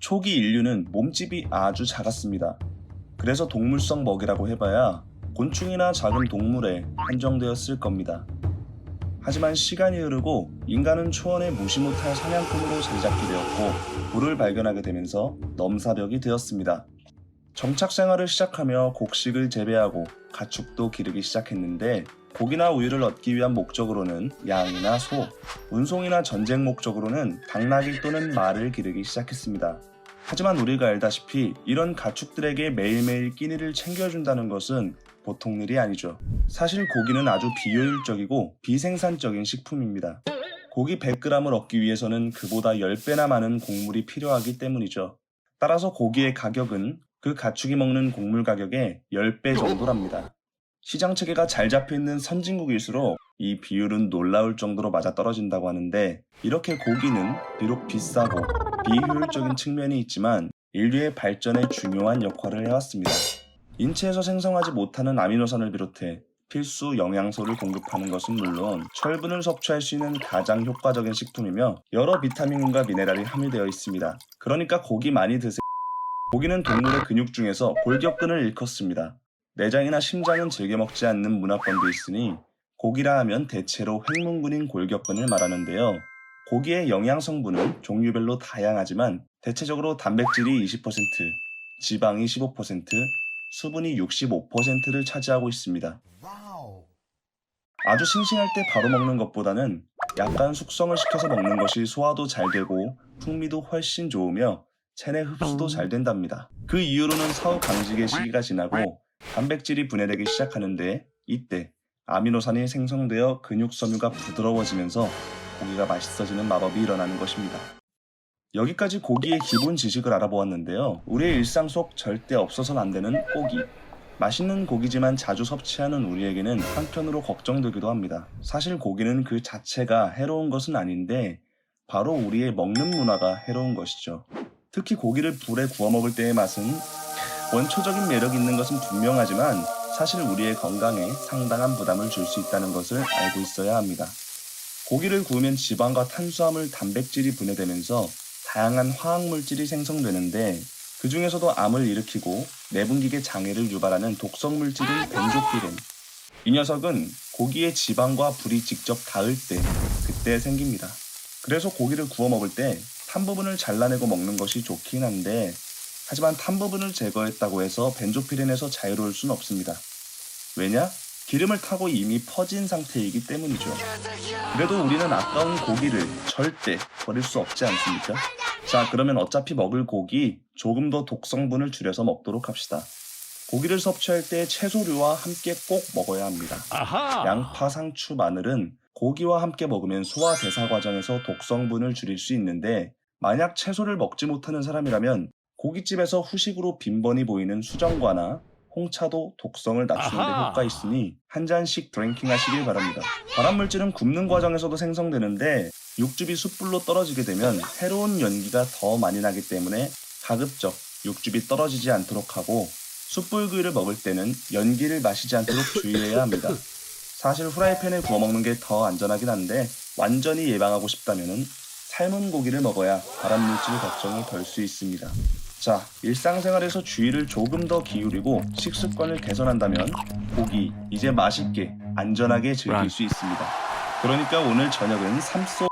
초기 인류는 몸집이 아주 작았습니다. 그래서 동물성 먹이라고 해봐야 곤충이나 작은 동물에 한정되었을 겁니다. 하지만 시간이 흐르고 인간은 초원에 무시 못할 사냥꾼으로 자리 잡게 되었고 불을 발견하게 되면서 넘사벽이 되었습니다. 정착 생활을 시작하며 곡식을 재배하고 가축도 기르기 시작했는데 고기나 우유를 얻기 위한 목적으로는 양이나 소, 운송이나 전쟁 목적으로는 당나귀 또는 말을 기르기 시작했습니다. 하지만 우리가 알다시피 이런 가축들에게 매일매일 끼니를 챙겨준다는 것은 보통 일이 아니죠. 사실 고기는 아주 비효율적이고 비생산적인 식품입니다. 고기 100g을 얻기 위해서는 그보다 10배나 많은 곡물이 필요하기 때문이죠. 따라서 고기의 가격은 그 가축이 먹는 곡물 가격의 10배 정도랍니다. 시장 체계가 잘 잡혀있는 선진국일수록 이 비율은 놀라울 정도로 맞아떨어진다고 하는데, 이렇게 고기는 비록 비싸고 비효율적인 측면이 있지만 인류의 발전에 중요한 역할을 해왔습니다. 인체에서 생성하지 못하는 아미노산을 비롯해 필수 영양소를 공급하는 것은 물론 철분을 섭취할 수 있는 가장 효과적인 식품이며 여러 비타민과 미네랄이 함유되어 있습니다. 그러니까 고기 많이 드세요. 고기는 동물의 근육 중에서 골격근을 일컫습니다. 내장이나 심장은 즐겨 먹지 않는 문화권도 있으니 고기라 하면 대체로 횡문근인 골격근을 말하는데요. 고기의 영양 성분은 종류별로 다양하지만 대체적으로 단백질이 20%, 지방이 15%, 수분이 65%를 차지하고 있습니다. 아주 싱싱할 때 바로 먹는 것보다는 약간 숙성을 시켜서 먹는 것이 소화도 잘 되고 풍미도 훨씬 좋으며 체내 흡수도 잘 된답니다. 그 이후로는 사후 강직의 시기가 지나고 단백질이 분해되기 시작하는데 이때 아미노산이 생성되어 근육 섬유가 부드러워지면서 고기가 맛있어지는 마법이 일어나는 것입니다. 여기까지 고기의 기본 지식을 알아보았는데요. 우리의 일상 속 절대 없어서는 안 되는 고기. 맛있는 고기지만 자주 섭취하는 우리에게는 한편으로 걱정되기도 합니다. 사실 고기는 그 자체가 해로운 것은 아닌데 바로 우리의 먹는 문화가 해로운 것이죠. 특히 고기를 불에 구워 먹을 때의 맛은 원초적인 매력이 있는 것은 분명하지만 사실 우리의 건강에 상당한 부담을 줄 수 있다는 것을 알고 있어야 합니다. 고기를 구우면 지방과 탄수화물, 단백질이 분해되면서 다양한 화학물질이 생성되는데 그 중에서도 암을 일으키고 내분기계 장애를 유발하는 독성물질인 벤조피렌. 이 녀석은 고기의 지방과 불이 직접 닿을 때 그때 생깁니다. 그래서 고기를 구워 먹을 때 탄 부분을 잘라내고 먹는 것이 좋긴 한데 하지만 탄 부분을 제거했다고 해서 벤조피렌에서 자유로울 수는 없습니다. 왜냐? 기름을 타고 이미 퍼진 상태이기 때문이죠. 그래도 우리는 아까운 고기를 절대 버릴 수 없지 않습니까? 자, 그러면 어차피 먹을 고기 조금 더 독성분을 줄여서 먹도록 합시다. 고기를 섭취할 때 채소류와 함께 꼭 먹어야 합니다. 양파, 상추, 마늘은 고기와 함께 먹으면 소화 대사 과정에서 독성분을 줄일 수 있는데 만약 채소를 먹지 못하는 사람이라면 고깃집에서 후식으로 빈번히 보이는 수정과나 홍차도 독성을 낮추는 데 효과 있으니 한 잔씩 드링킹 하시길 바랍니다. 발암물질은 굽는 과정에서도 생성되는데 육즙이 숯불로 떨어지게 되면 해로운 연기가 더 많이 나기 때문에 가급적 육즙이 떨어지지 않도록 하고 숯불구이를 먹을 때는 연기를 마시지 않도록 주의해야 합니다. 사실 후라이팬에 구워 먹는 게 더 안전하긴 한데 완전히 예방하고 싶다면 삶은 고기를 먹어야 발암물질 걱정을 덜 수 있습니다. 자, 일상생활에서 주의를 조금 더 기울이고 식습관을 개선한다면 고기 이제 맛있게 안전하게 즐길 수 있습니다. 그러니까 오늘 저녁은 삶속